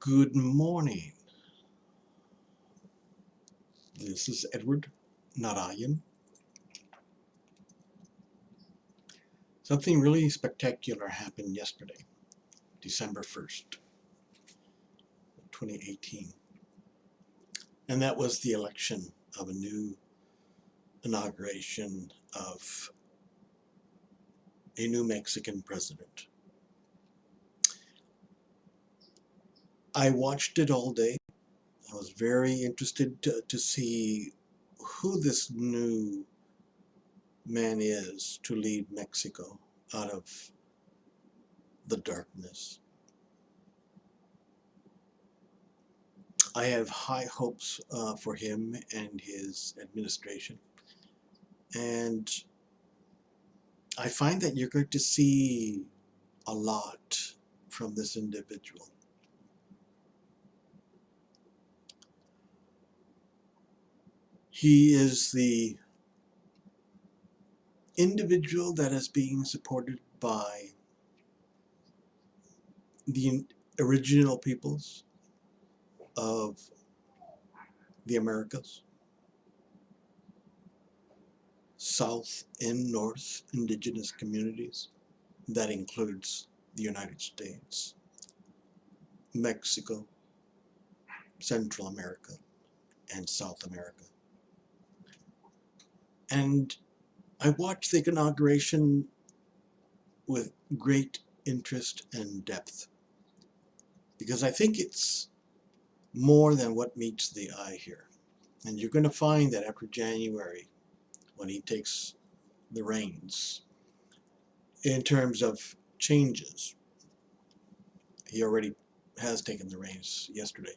Good morning. This is Edward, not Ian. Something really spectacular happened yesterday, December 1st, 2018. And that was the election of a new inauguration of a new Mexican president. I watched it all day. I was very interested to see who this new man is to lead Mexico out of the darkness. I have high hopes for him and his administration. And I find that you're going to see a lot from this individual. He is the individual that is being supported by the original peoples of the Americas, South and North indigenous communities. That includes the United States, Mexico, Central America, and South America. And I watched the inauguration with great interest and depth because I think it's more than what meets the eye here. And you're going to find that after January, when he takes the reins, in terms of changes, he already has taken the reins yesterday.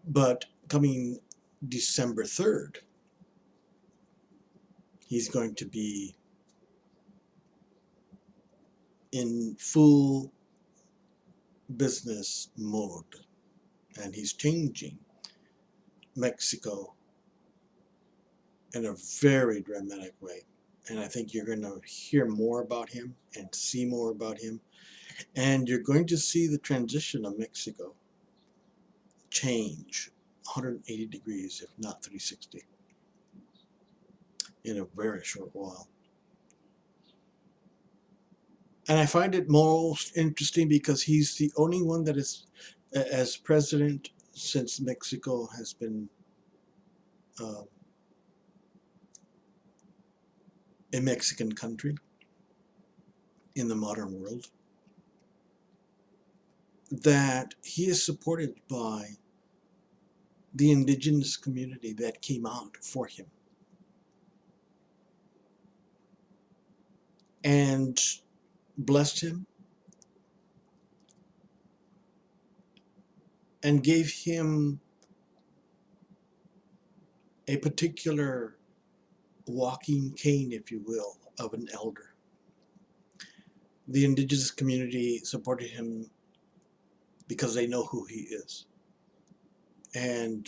But coming December 3rd, he's going to be in full business mode, and he's changing Mexico in a very dramatic way. And I think you're going to hear more about him and see more about him. And you're going to see the transition of Mexico change 180 degrees, if not 360, in a very short while. And I find it most interesting because he's the only one that is, as president since Mexico has been a Mexican country in the modern world, that he is supported by the indigenous community that came out for him and blessed him and gave him a particular walking cane, if you will, of an elder. The indigenous community supported him because they know who he is. And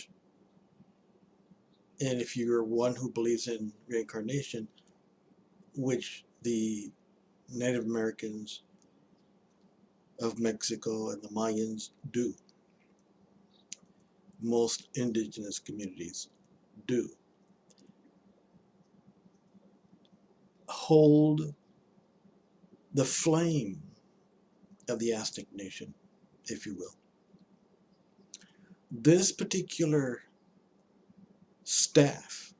if you're one who believes in reincarnation, which the Native Americans of Mexico and the Mayans do, most indigenous communities do, hold the flame of the Aztec nation, if you will. This particular staff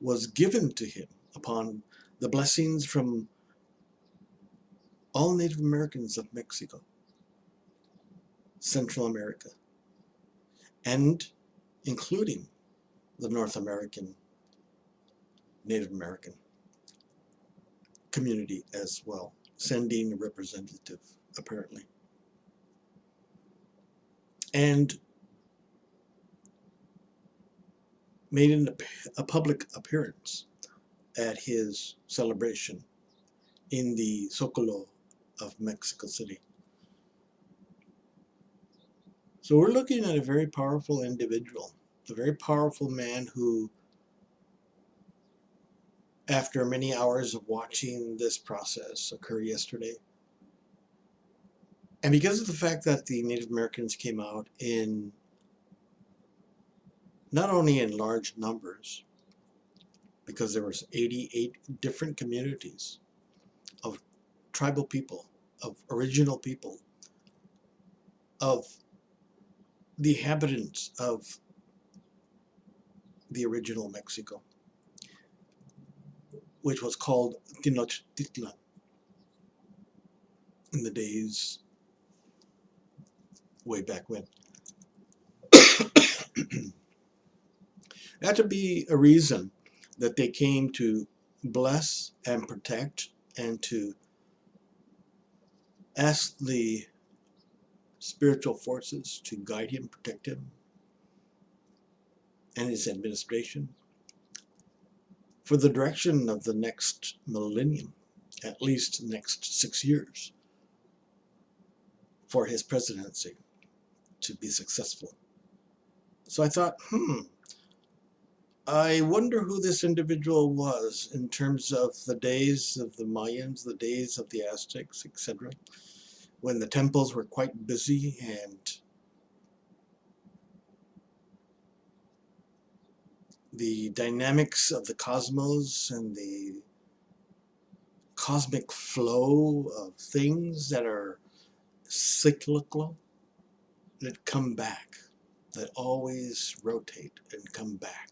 was given to him upon the blessings from all Native Americans of Mexico, Central America, and including the North American Native American community as well, sending a representative, apparently. And made a public appearance at his celebration in the Zocalo of Mexico City. So we're looking at a very powerful individual, a very powerful man who, after many hours of watching this process occur yesterday, And because of the fact that the Native Americans came out in not only in large numbers, because there was 88 different communities of tribal people, of original people, of the inhabitants of the original Mexico, which was called Tenochtitlan in the days way back when. That to be a reason that they came to bless and protect and to ask the spiritual forces to guide him, protect him, and his administration for the direction of the next millennium, at least the next 6 years, for his presidency to be successful. So I thought, I wonder who this individual was in terms of the days of the Mayans, the days of the Aztecs, etc., when the temples were quite busy and the dynamics of the cosmos and the cosmic flow of things that are cyclical, that come back, that always rotate and come back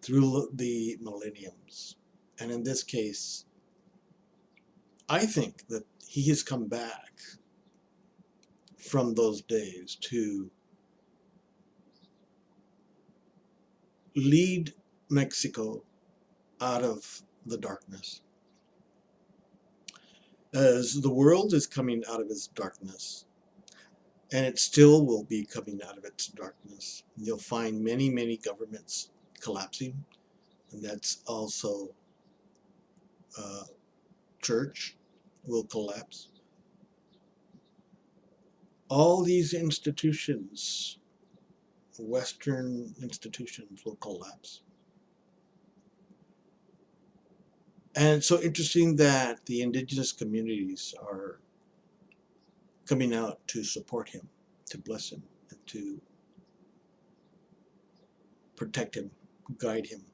through the millenniums. And in this case, I think that he has come back from those days to lead Mexico out of the darkness. As the world is coming out of its darkness, and it still will be coming out of its darkness, you'll find many, many governments collapsing, and that's also church will collapse. All these institutions, Western institutions, will collapse. And it's so interesting that the indigenous communities are coming out to support him, to bless him, and to protect him, guide him.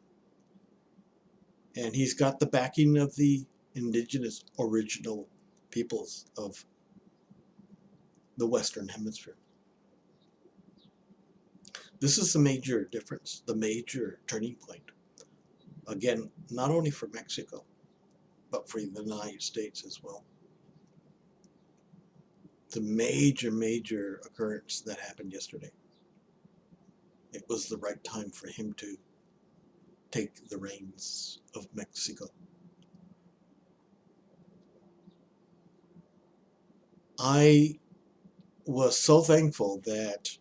And he's got the backing of the indigenous original peoples of the Western Hemisphere. This is the major difference, the major turning point. Again, not only for Mexico, but for the United States as well. The major occurrence that happened yesterday. It was the right time for him to take the reins of Mexico. I was so thankful that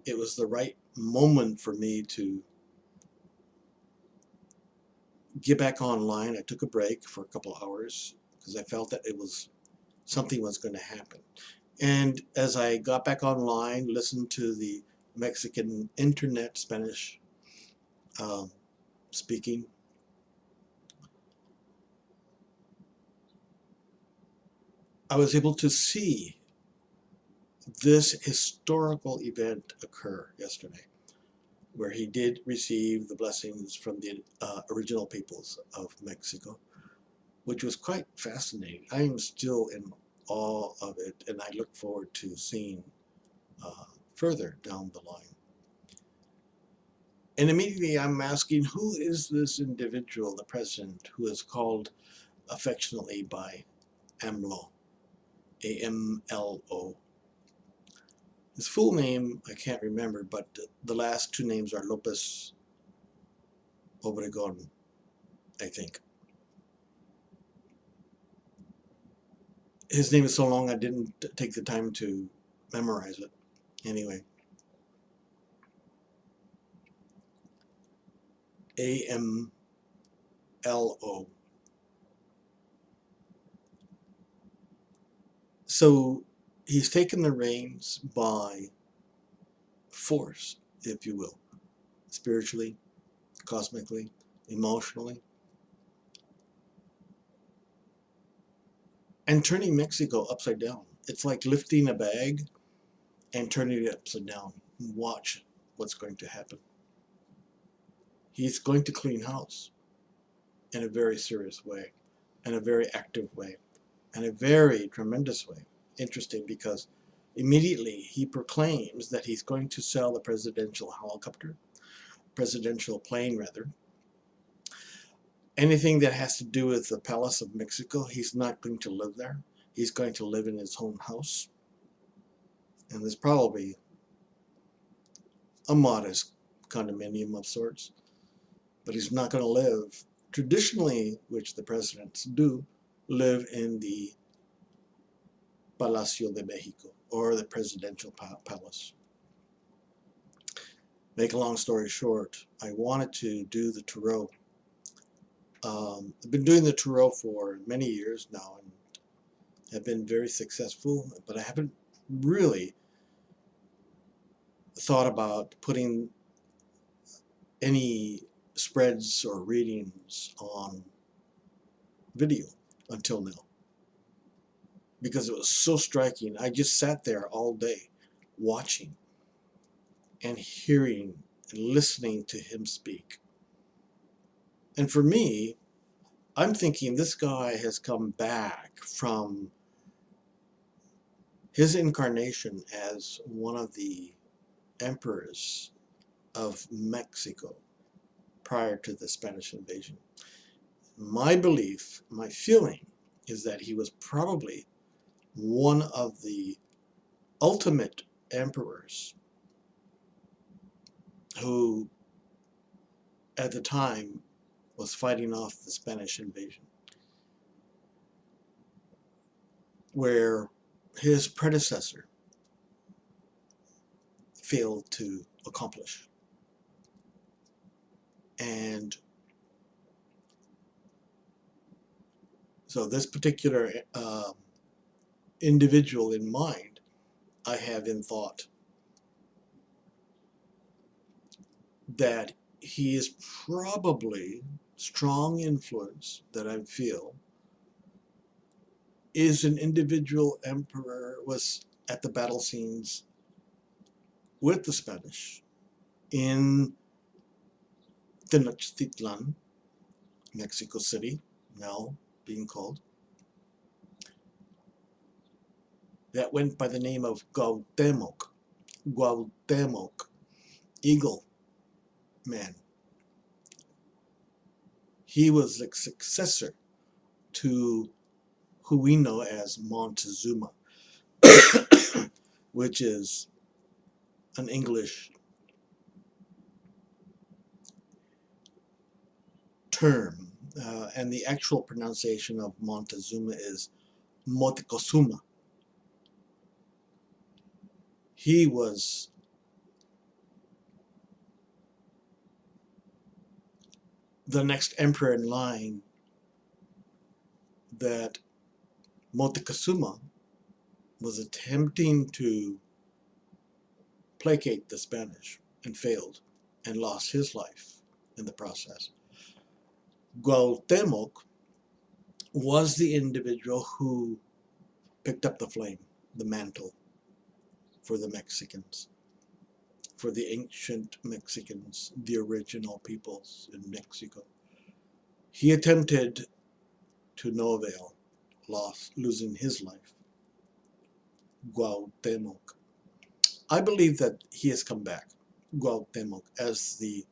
it was the right moment for me to get back online. I took a break for a couple of hours because I felt that something was going to happen. And as I got back online, listened to the Mexican internet Spanish speaking, I was able to see this historical event occur yesterday, where he did receive the blessings from the original peoples of Mexico, which was quite fascinating. I am still in awe of it, and I look forward to seeing further down the line. And immediately I'm asking, who is this individual, the president, who is called affectionately by AMLO, AMLO? His full name, I can't remember, but the last two names are Lopez Obregon, I think. His name is so long I didn't take the time to memorize it. Anyway, AMLO. So he's taken the reins by force, if you will, spiritually, cosmically, emotionally, and turning Mexico upside down It's like lifting a bag and turning it upside down. Watch what's going to happen. He's going to clean house in a very serious way, in a very active way, in a very tremendous way. Interesting, because immediately he proclaims that he's going to sell the presidential helicopter, presidential plane rather. Anything that has to do with the Palace of Mexico, he's not going to live there. He's going to live in his own house. And there's probably a modest condominium of sorts. But he's not going to live traditionally, which the presidents do, live in the Palacio de Mexico, or the presidential palace. Make a long story short, I wanted to do the Tarot. I've been doing the Tarot for many years now and have been very successful, but I haven't really thought about putting any spreads or readings on video until now, because it was so striking. I just sat there all day watching and hearing and listening to him speak. And for me, I'm thinking this guy has come back from his incarnation as one of the emperors of Mexico prior to the Spanish invasion. My belief, my feeling, is that he was probably one of the ultimate emperors who, at the time, was fighting off the Spanish invasion, where his predecessor failed to accomplish. And so this particular individual in mind, I have in thought that he is probably strong influence that I feel is an individual emperor, was at the battle scenes with the Spanish in Tenochtitlan, Mexico City, now being called, that went by the name of Cuauhtemoc, Eagle Man. He was the successor to who we know as Montezuma, which is an English term, and the actual pronunciation of Montezuma is Motecuzuma. He was the next emperor in line that Motecuzuma was attempting to placate the Spanish and failed and lost his life in the process. Cuauhtemoc was the individual who picked up the flame, the mantle, for the Mexicans, for the ancient Mexicans, the original peoples in Mexico. He attempted to no avail, losing his life. Cuauhtemoc. I believe that he has come back, Cuauhtemoc, as the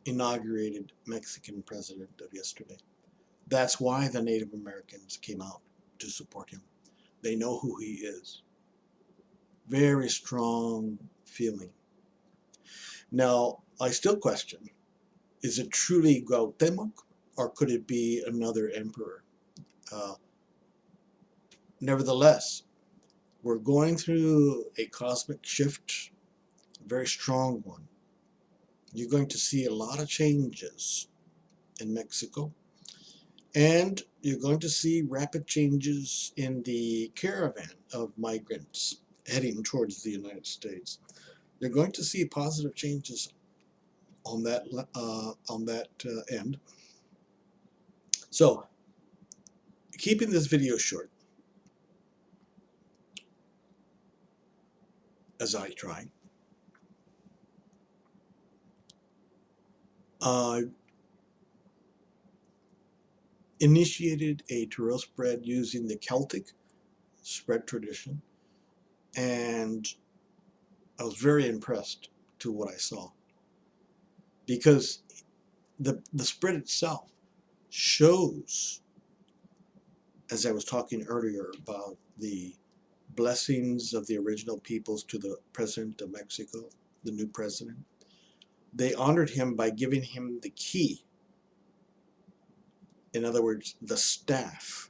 inaugurated Mexican president of yesterday. That's why the Native Americans came out to support him. They know who he is. Very strong feeling. Now, I still question, is it truly Cuauhtemoc, or could it be another emperor? Nevertheless, we're going through a cosmic shift, a very strong one. You're going to see a lot of changes in Mexico, and you're going to see rapid changes in the caravan of migrants heading towards the United States. You're going to see positive changes on that end. So, keeping this video short, as I try. Initiated a Tyrrell spread using the Celtic spread tradition, and I was very impressed to what I saw, because the spread itself shows, as I was talking earlier about the blessings of the original peoples to the President of Mexico, the new president. They honored him by giving him the key. In other words, the staff,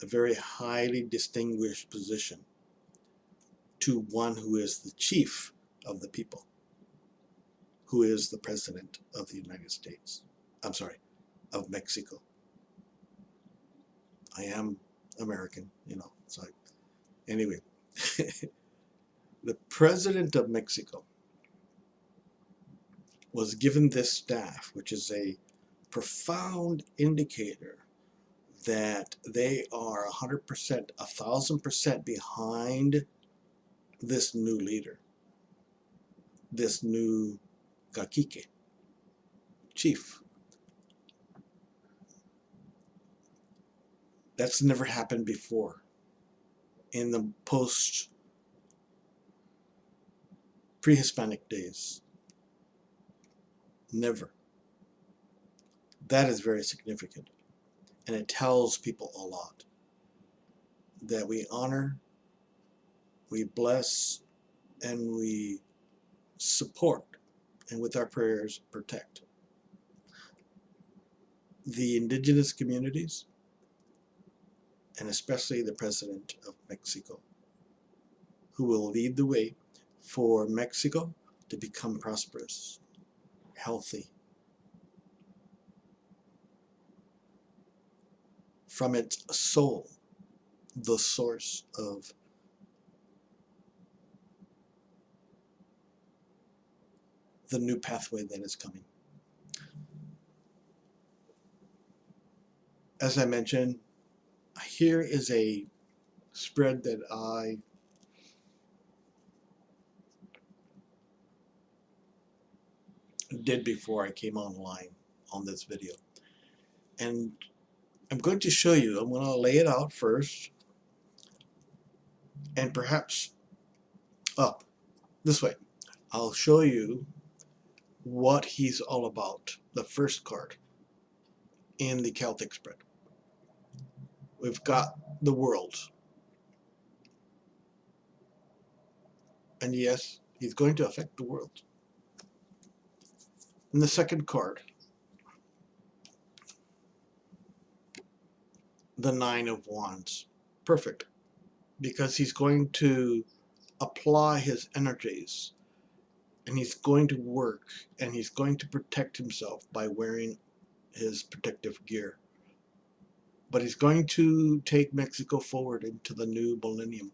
a very highly distinguished position, to one who is the chief of the people, who is the President of the United States. I'm sorry, of Mexico. I am American, so anyway. The President of Mexico was given this staff, which is a profound indicator that they are 100%, 1,000% behind this new leader, this new cacique, chief. That's never happened before in the pre-Hispanic days. Never. That is very significant, and it tells people a lot, that we honor, we bless, and we support, and with our prayers protect the indigenous communities, and especially the President of Mexico, who will lead the way for Mexico to become prosperous, healthy, from its soul, the source of the new pathway that is coming. As I mentioned, here is a spread that I did before I came online on this video. And I'm going to show you, I'm going to lay it out first, and perhaps up this way. I'll show you what he's all about, the first card in the Celtic spread. We've got the world. And yes, he's going to affect the world. And the second card, the Nine of Wands. Perfect. Because he's going to apply his energies, and he's going to work, and he's going to protect himself by wearing his protective gear. But he's going to take Mexico forward into the new millennium.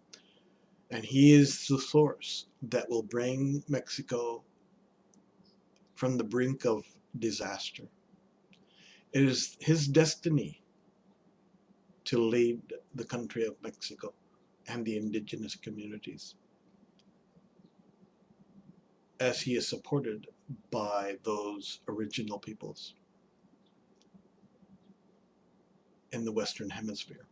And he is the source that will bring Mexico from the brink of disaster. It is his destiny to lead the country of Mexico and the indigenous communities, as he is supported by those original peoples in the Western Hemisphere.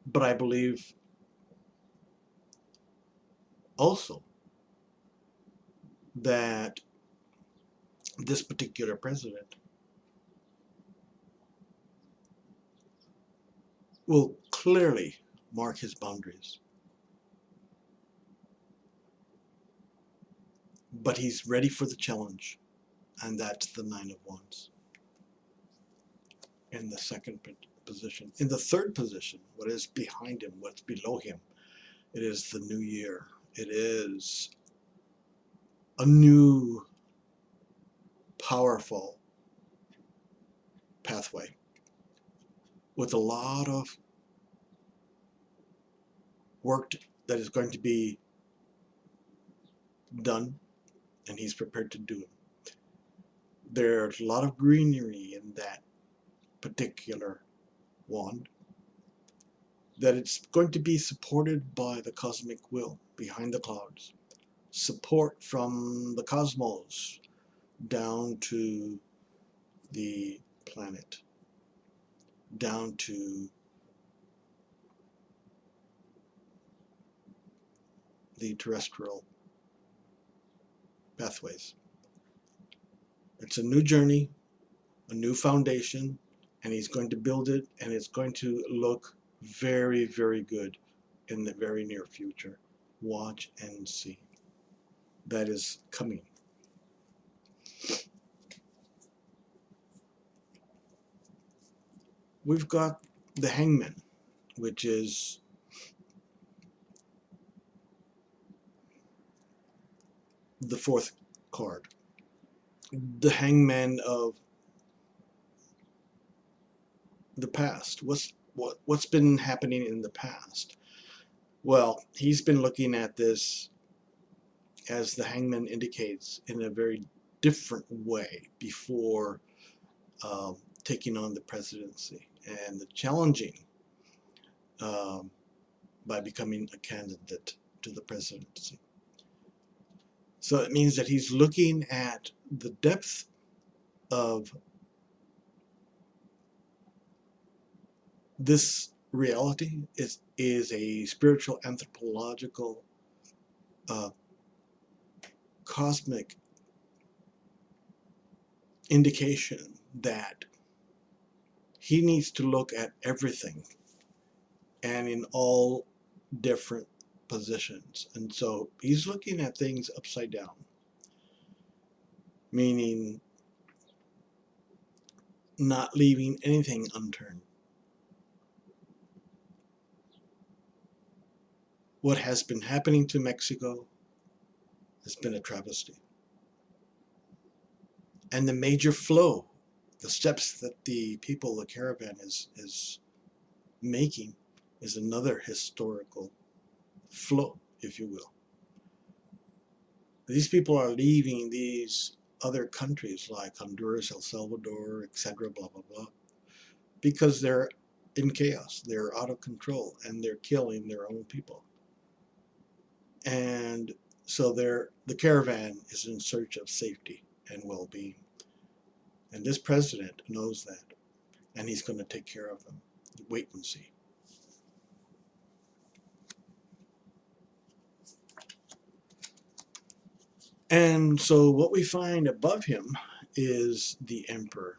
But I believe also that this particular president will clearly mark his boundaries. But he's ready for the challenge, and that's the Nine of Wands in the second position. In the third position, what is behind him, what's below him, it is the new year. It is a new, powerful pathway with a lot of work that is going to be done, and he's prepared to do it. There's a lot of greenery in that particular wand, that it's going to be supported by the cosmic will behind the clouds, support from the cosmos down to the planet, down to the terrestrial pathways. It's a new journey, a new foundation, and he's going to build it, and it's going to look very, very good in the very near future. Watch and see. That is coming. We've got the Hangman, which is the fourth card. The Hangman of the past. What's been happening in the past? Well, he's been looking at this, as the Hangman indicates, in a very different way before taking on the presidency and the challenging by becoming a candidate to the presidency. So it means that he's looking at the depth of this reality. Is a spiritual, anthropological, cosmic indication that he needs to look at everything and in all different positions. And so he's looking at things upside down, meaning not leaving anything unturned. What has been happening to Mexico has been a travesty. And the major flow, the steps that the people, the caravan is making, is another historical flow, if you will. These people are leaving these other countries like Honduras, El Salvador, etc., blah, blah, blah, because they're in chaos, they're out of control, and they're killing their own people. And so the caravan is in search of safety and well-being. And this president knows that, and he's going to take care of them. Wait and see. And so what we find above him is the emperor.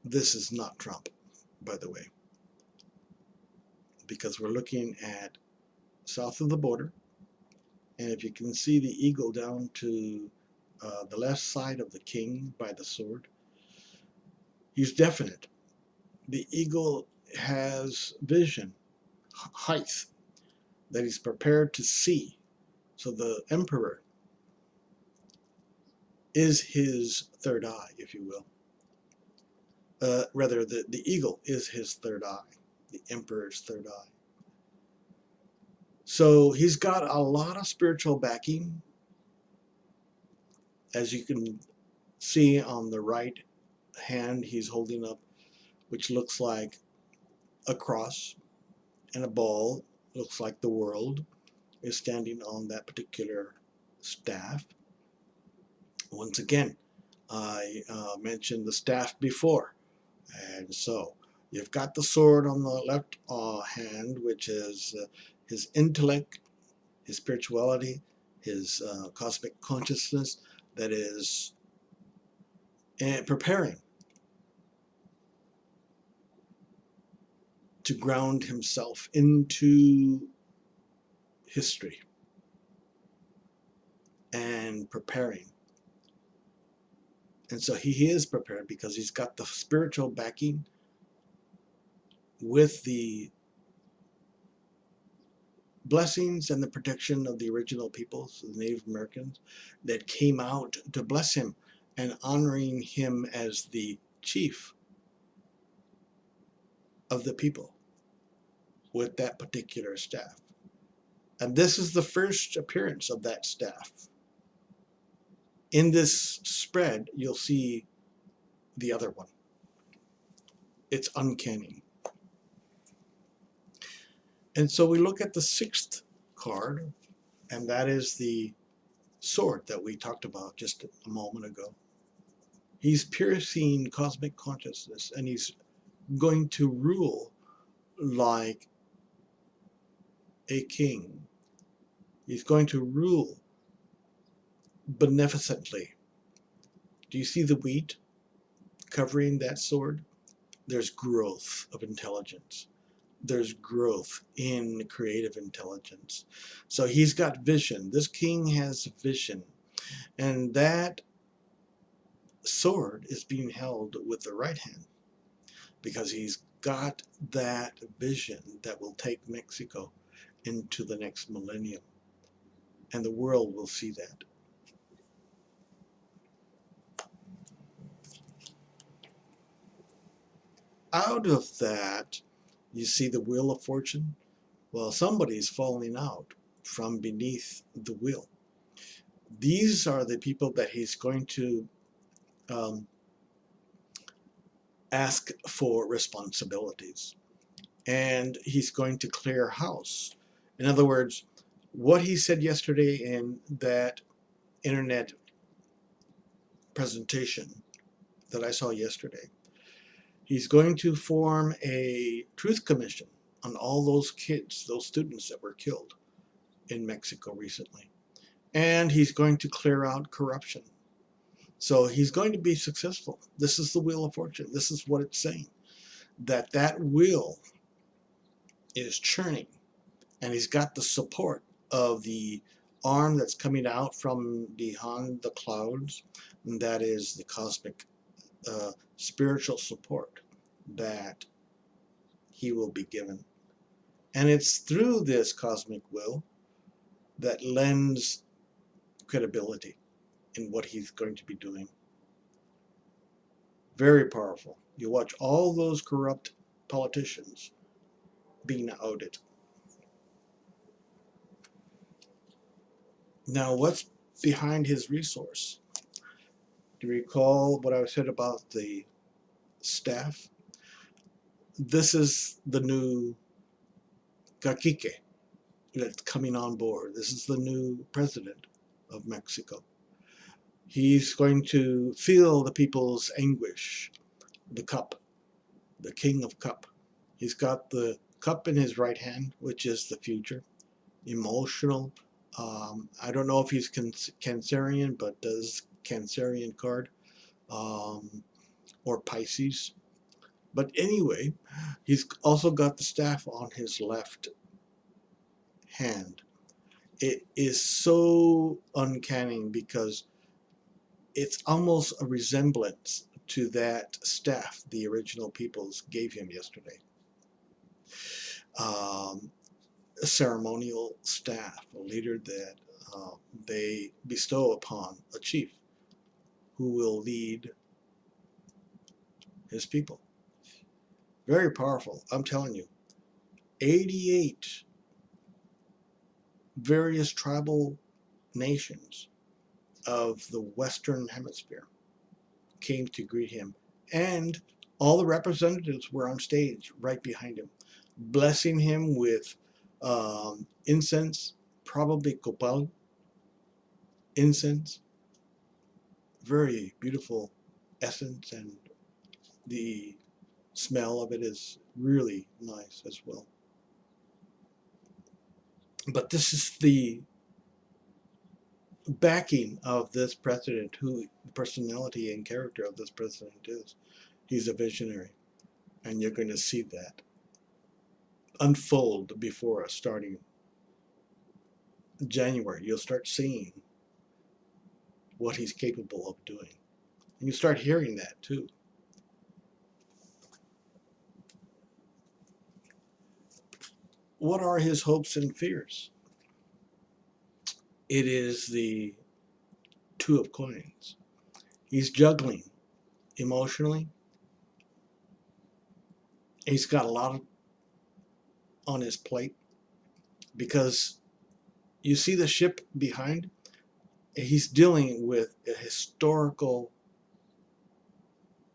This is not Trump, by the way, because we're looking at south of the border. And if you can see the eagle down to the left side of the king by the sword, he's definite. The eagle has vision, height, that he's prepared to see. So the emperor is his third eye, if you will. Rather, the eagle is his third eye, the emperor's third eye. So he's got a lot of spiritual backing, as you can see on the right hand he's holding up, which looks like a cross, and a ball, looks like the world, is standing on that particular staff. Once again, I mentioned the staff before, and so you've got the sword on the left hand, which is his intellect, his spirituality, his cosmic consciousness that is preparing to ground himself into history and preparing. And so he is prepared because he's got the spiritual backing with the blessings and the protection of the original peoples, the Native Americans, that came out to bless him and honoring him as the chief of the people with that particular staff. And this is the first appearance of that staff. In this spread, you'll see the other one. It's uncanny. And so we look at the sixth card, and that is the sword that we talked about just a moment ago. He's piercing cosmic consciousness, and he's going to rule like a king. He's going to rule beneficently. Do you see the wheat covering that sword? There's growth of intelligence. There's growth in creative intelligence. So he's got vision. This king has vision. And that sword is being held with the right hand because he's got that vision that will take Mexico into the next millennium. And the world will see that. Out of that, you see the wheel of fortune. Well, somebody's falling out from beneath the wheel. These are the people that he's going to ask for responsibilities. And he's going to clear house. In other words, what he said yesterday in that internet presentation that I saw yesterday, he's going to form a truth commission on all those kids, those students that were killed in Mexico recently. And he's going to clear out corruption. So he's going to be successful. This is the wheel of fortune. This is what it's saying. That wheel is churning, and he's got the support of the arm that's coming out from behind the clouds, and that is the cosmic spiritual support that he will be given. And it's through this cosmic will that lends credibility in what he's going to be doing. Very powerful. You watch all those corrupt politicians being outed. Now, what's behind his resource? Do you recall what I said about the staff? This is the new cacique that's coming on board. This is the new president of Mexico. He's going to feel the people's anguish, the cup, the king of cup. He's got the cup in his right hand, which is the future, emotional. I don't know if he's Cancerian, but does Cancerian card, or Pisces. But anyway, he's also got the staff on his left hand. It is so uncanny because it's almost a resemblance to that staff the original peoples gave him yesterday. A ceremonial staff, a leader that they bestow upon a chief who will lead his people. Very powerful, I'm telling you. 88 various tribal nations of the Western Hemisphere came to greet him, and all the representatives were on stage right behind him, blessing him with incense, probably copal incense, very beautiful essence, and the smell of it is really nice as well. But this is the backing of this president, who the personality and character of this president is. He's a visionary, and you're going to see that unfold before us starting January. You'll start seeing what he's capable of doing, and you start hearing that too. What are his hopes and fears? It is the Two of Coins. He's juggling emotionally. He's got a lot on his plate because you see the ship behind. He's dealing with a historical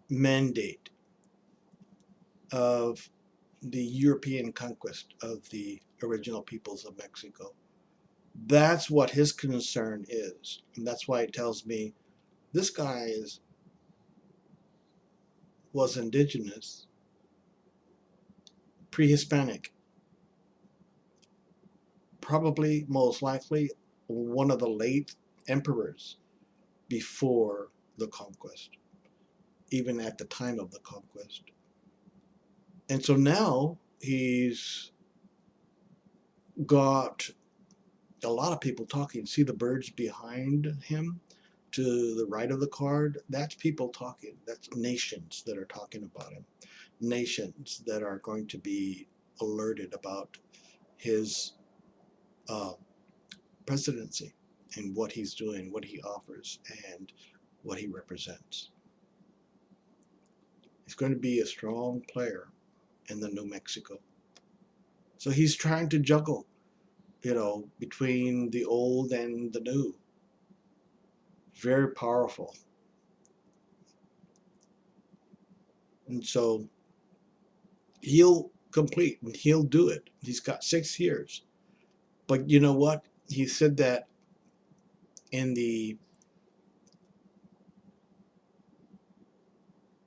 mandate of the European conquest of the original peoples of Mexico. That's what his concern is. And that's why it tells me this guy was indigenous, pre-Hispanic, probably most likely one of the late emperors before the conquest, even at the time of the conquest. And so now he's got a lot of people talking. See the birds behind him to the right of the card? That's people talking. That's nations that are talking about him. Nations that are going to be alerted about his uh, presidency and what he's doing, what he offers, and what he represents. He's going to be a strong player in the New Mexico. So he's trying to juggle, between the old and the new. Very powerful. And so he'll complete and he'll do it. He's got 6 years. But you know what? He said that in the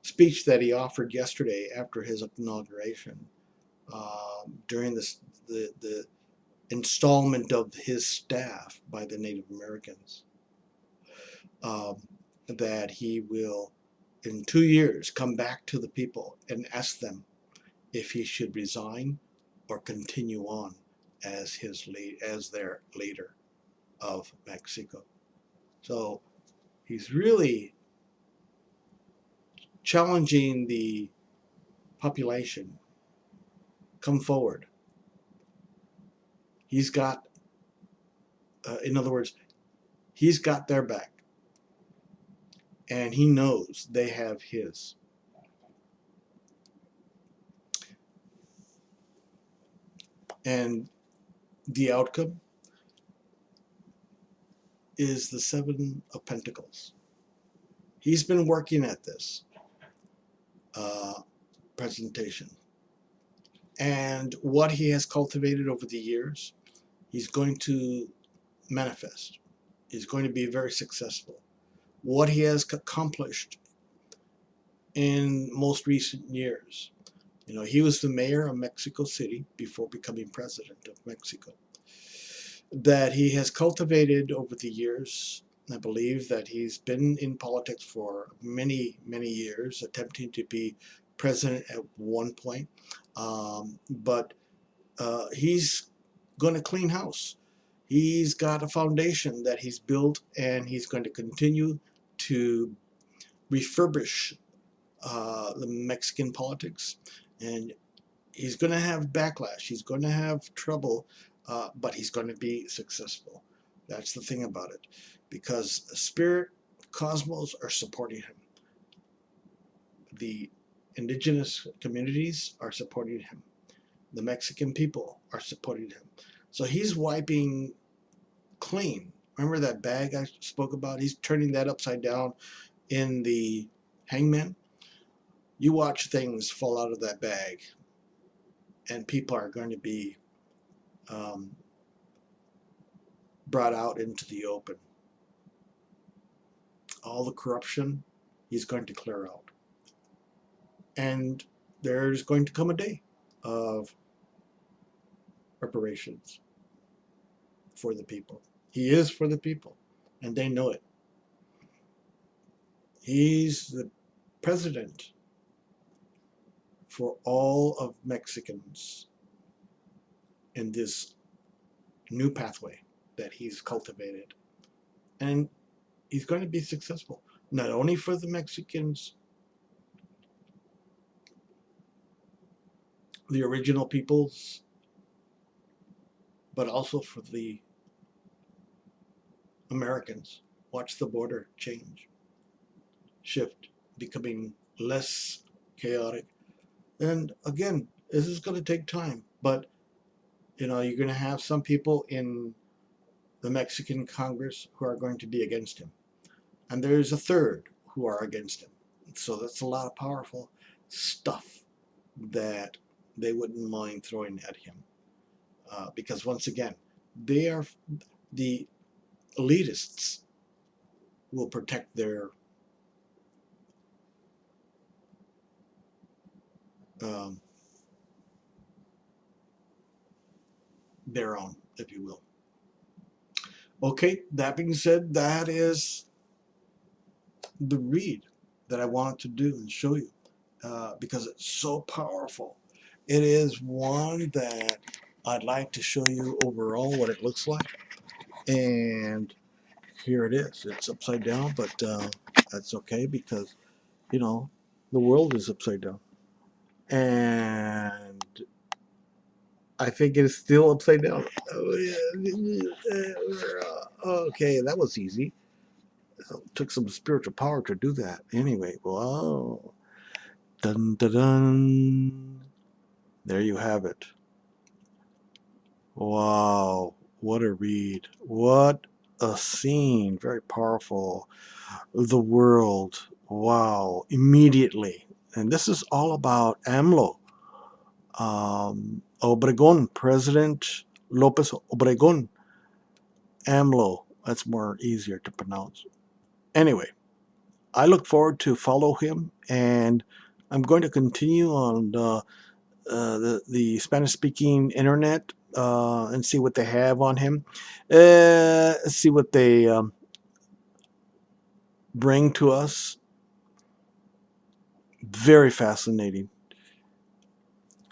speech that he offered yesterday after his inauguration, during the installment of his staff by the Native Americans, um, that he will, in 2 years, come back to the people and ask them if he should resign or continue on as their leader of Mexico. So he's really challenging the population. Come forward. He's got, in other words, he's got their back, and he knows they have his. And the outcome is the Seven of Pentacles. He's been working at this presentation. And what he has cultivated over the years, he's going to manifest. He's going to be very successful. What he has accomplished in most recent years. He was the mayor of Mexico City before becoming president of Mexico. That he has cultivated over the years. I believe that he's been in politics for many, many years, attempting to be president at one point. But he's going to clean house. He's got a foundation that he's built, and he's going to continue to refurbish the Mexican politics. And he's going to have backlash. He's going to have trouble, but he's going to be successful. That's the thing about it, because Spirit, Cosmos are supporting him. The indigenous communities are supporting him. The Mexican people are supporting him. So he's wiping clean. Remember that bag I spoke about? He's turning that upside down in the hangman. You watch things fall out of that bag, and people are going to be brought out into the open. All the corruption he's going to clear out. And there's going to come a day of reparations for the people. He is for the people, and they know it. He's the president for all of Mexicans in this new pathway that he's cultivated. And he's going to be successful, not only for the Mexicans, the original peoples, but also for the Americans. Watch the border change, shift, becoming less chaotic. And again, this is going to take time, but you're going to have some people in the Mexican Congress who are going to be against him. And there's a third who are against him. So that's a lot of powerful stuff that they wouldn't mind throwing at him. Because once again, they are the elitists will protect um, their own, if you will. Okay, that being said, that is the read that I wanted to do and show you because it's so powerful. It is one that I'd like to show you overall what it looks like. And here it is. It's upside down, but that's okay because, you know, the world is upside down. And I think it is still upside down. Okay, that was easy. It took some spiritual power to do that. Anyway, wow. Dun dun dun. There you have it. Wow. What a read. What a scene. Very powerful. The world. Wow. Immediately. And this is all about AMLO. Obregon, President Lopez Obregon. AMLO. That's more easier to pronounce. Anyway, I look forward to follow him, and I'm going to continue on the Spanish speaking internet and see what they have on him, see what they bring to us. Very fascinating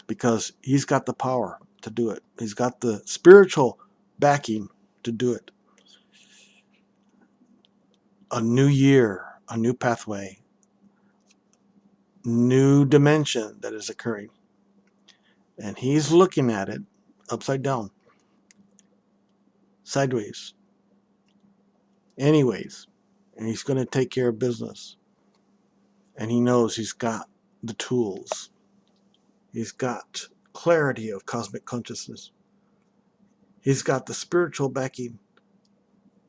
because he's got the power to do it. He's got the spiritual backing to do it. A new year, a new pathway, new dimension that is occurring. And he's looking at it upside down, sideways, anyways. And he's going to take care of business. And he knows he's got the tools. He's got clarity of cosmic consciousness. He's got the spiritual backing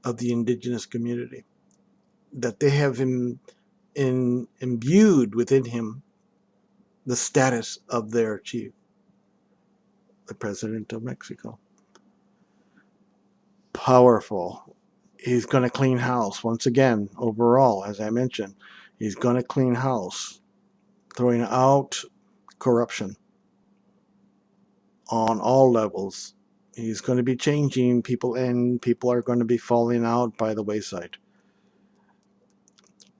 of the indigenous community that they have imbued within him the status of their chief, the President of Mexico. Powerful. He's going to clean house once again. Overall, as I mentioned, he's going to clean house, throwing out corruption on all levels. He's going to be changing people, and people are going to be falling out by the wayside.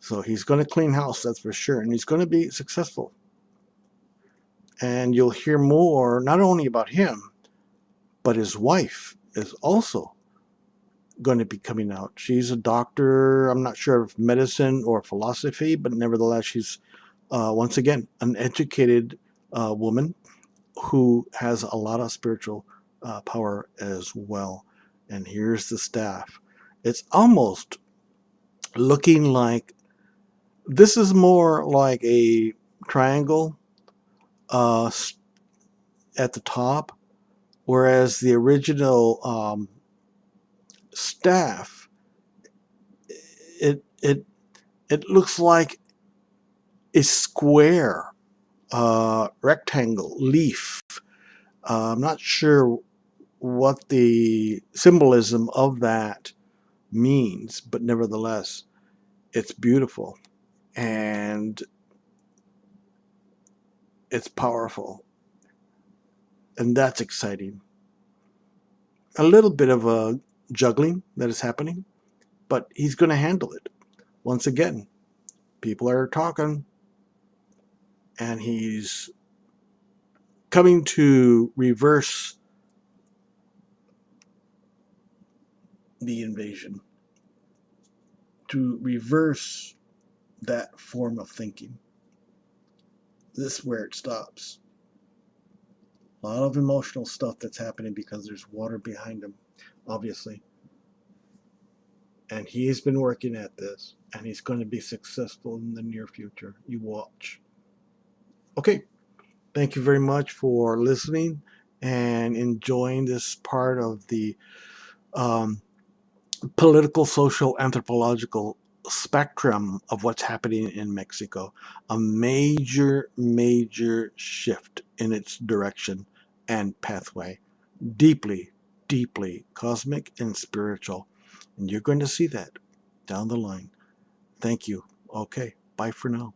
So he's going to clean house, that's for sure, and he's going to be successful. And you'll hear more, not only about him, but his wife is also going to be coming out. She's a doctor, I'm not sure of medicine or philosophy, but nevertheless, she's, once again, an educated woman who has a lot of spiritual power as well. And here's the staff. It's almost looking like this is more like a triangle at the top, whereas the original staff, it looks like a square rectangle leaf. I'm not sure what the symbolism of that means, but nevertheless, it's beautiful and it's powerful, and that's exciting. A little bit of a juggling that is happening, but he's going to handle it. Once again, people are talking, and he's coming to reverse the invasion, to reverse that form of thinking. This is where it stops. A lot of emotional stuff that's happening because there's water behind him, obviously. And he's been working at this, and he's going to be successful in the near future. You watch. Okay, thank you very much for listening and enjoying this part of the political, social, anthropological spectrum of what's happening in Mexico, a major, major shift in its direction and pathway. Deeply, deeply cosmic and spiritual. And you're going to see that down the line. Thank you. Okay, bye for now.